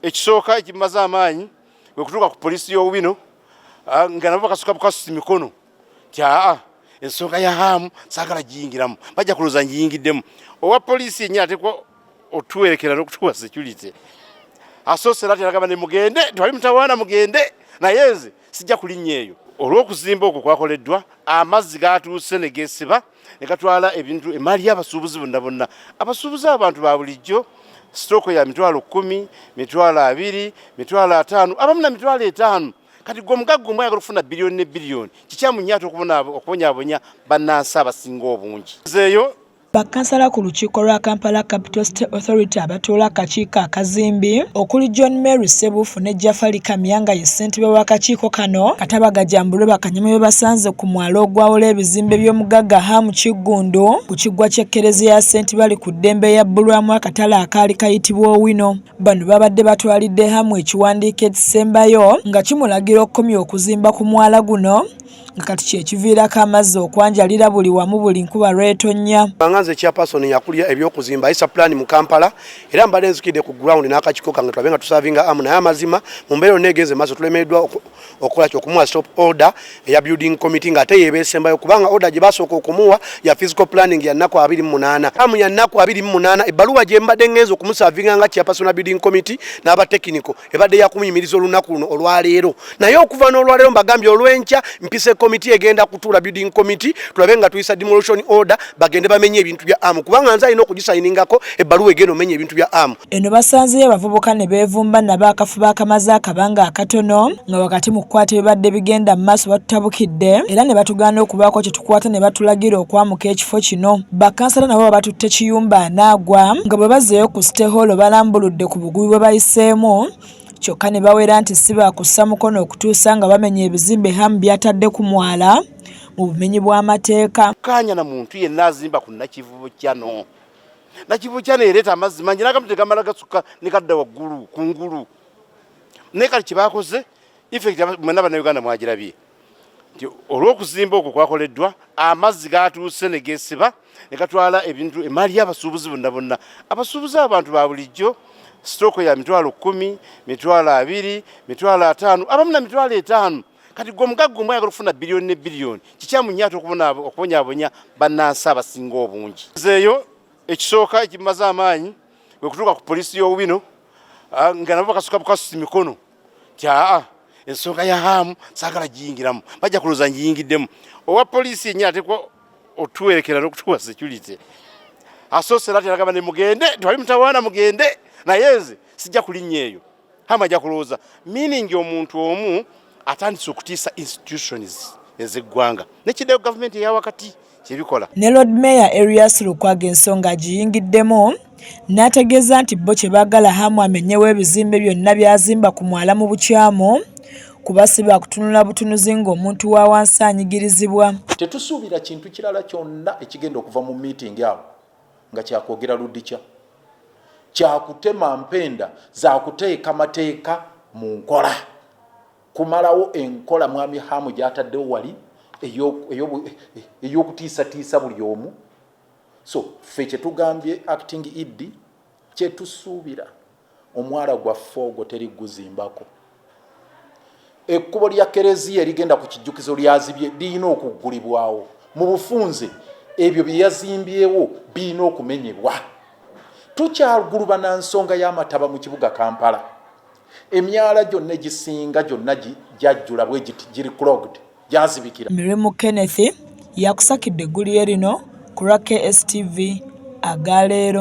ekisooka ekimaze amaanyi bwe kutuuka ku poliisi y'obubino nga nabo bakasuka bukasusi mikono tya ensonga ya hamu saagala giyingiramu bajja kulooza ngiyingiddemu owa poliisi yennyini ateekwa otuwerekera n'okutuwa security asoose ate agamba ne mugende twali mutawaana mugende naye nze sijja kulinnya eyo olw'okuzimba okwo kwakoleddwa amazzi gatuuse ne geesiba ne gatwala ebintu emaali y'abasuubuzi bonna bonna abasuubuzi abantu ba bulijjo sitooko ya mitwalo 10 mitwalo 2 mitwalo 5 abamu na mitwalo 5 kati gwe omugagga omwe ayagala okufuna biliyoni ne biliyoni kikyamunyaata okubonyaabonya bannansi abasinga obungi eyo Bakansala ku lukiiko lwa Kampala Capital State Authority abatuula akakiiko akazimbi okuli John Mary Sebufu ne Jafari Kamyanga ye ssentebe w'akakiiko kano katabagajambulwe bakanyuma bye basanze ku mwalo ogwawula ebizimbe by'omugagga Hamu Kiggundu ku kiggwa ky'Ekkereziya ya St. Bali ku ddembe ya bbulwamu akatale akaali kayitibwa Owino. Bano babadde batwalidde Hamu ekiwandiiko ekisembayo nga kimulagira okukomya okuzimba ku mwala guno kati kyekiviirako amazzi okwanjalira buli wamu buli nkuba lw'etonnya. Banganze chairperson yakulira ebyokuzimba isa plan mu Kampala era mbadde nzikidde ku ground n'akakiiko kange twabenga tusavinga amu naye amazima mu mbeera neegeze maaso tulemereddwa okukola kyokumuwa stop order eya building committee ng'ate yeebeesembayo kubanga order gye basooka okumuwa ya physical planning ya nnaku 28 amu ya nnaku 28 ebbaluwa gye mbadde ngenza okumusavinga nga chairperson building committee n'aba technical ebadde yakumuyimiriza olunaku luno olwaleero naye okuva n'olwaleero mbagambye olw'enkya mpise committee egenda kutuula building committee tulabe nga tuyisa demolition order bagende bamenye ebintu bya amu kubanga nze alina okugisayiningako ebbaluwa egenda omenya ebintu bya amu. Eno basanzeyo abavubuka ne beevumba nabo akafuba akamaze akabanga akatono nga wakati mu kukwata ebibadde bigenda mu maaso batutabukidde era ne batugaana okubaako kye tukwata ne batulagira okwamuka ekifo kino. Bakansala nabo batutte Kiyumba anaagwa nga bwe bazzeeyo ku City Hall balambuludde ku bugubi bwe bayiseemu kyokka ne bawera nti si baakussa mukono okutuusa nga bamenya ebizimbe Hamu byatadde ku mwala mu bumenyi bw'amateeka. Kanya na muntu yenna azimba ku Nakivubo kyano. Nakivubo kyano ereeta amazzi mangi n'agamu tegamala gasukka ne kadda waggulu ku ngulu. Naye kati kye baakoze effect mwenna bannayuganda mwagirabye nti olw'okuzimba okwo kwakoleddwa amazzi gatuuse ne geesiba ne gatwala ebintu emaali y'abasuubuzi bonna bonna abasuubuzi abantu ba bulijjo sitooko ya mitwalo 10 mitwalo 2 mitwalo 5 abamu na mitwalo 5 kati gwe omugagga omwe ayagala okufuna biliyoni ne biliyoni kikyamunyaata okubonyaabonya bannansi abasinga obungi eyo ekisooka ekimaze amaanyi bwe kutuuka ku poliisi y'obubino nga nabo bakasuka bukasusi mikono tya ensonga ya hamu saagala giyingiramu bajja kulooza ngiyingiddemu owa poliisi yennyini ateekwa otuwerekera n'okutuwa security asoose ate agamba ne mugende twali mutawaana mugende naye nze sijja kulinnya eyo Hamu ajja kulowooza meaning omuntu omu atandise okutiisa institutions ez'eggwanga nekiddeyo gavumenti eya wakati kyebikola. Ne Lord Mayor Erias Lukwago ensonga agiyingiddemu n'ategeeza nti bo kye baagala Hamu amenyewo ebizimbe byonna byazimba ku mwala mu bukyamu kuba si baakutunula butunuzi ng'omuntu wa wansi anyigirizibwa. Tetusuubira kintu kirala kyonna ekigenda okuva mu meeting awo nga kyakwogera luddikya kyakutema mpenda za kuteeka mateeka mu nkola kumalawo enkola mwami Hamu gyataddewo wali ey'okutiisatiisa buli omu. So ffe kyetugambye acting ED kyetusuubira omwala gwaffe ogwo teri guzimbako. Ekkubo lya Kereziya erigenda ku kijjukizo lyazibye lirina okuggulibwawo mu bufunze ebyo bye yazimbyewo birina okumenyebwa. Tukyaguluba na nsonga y'amataba mu kibuga Kampala. Emyala gyonna egisinga gyonna gyajjula bwe giri clogged gyazibikira. Mirimu Kenneth yakusakidde eggulire lino ku lwa KSTV agaleero.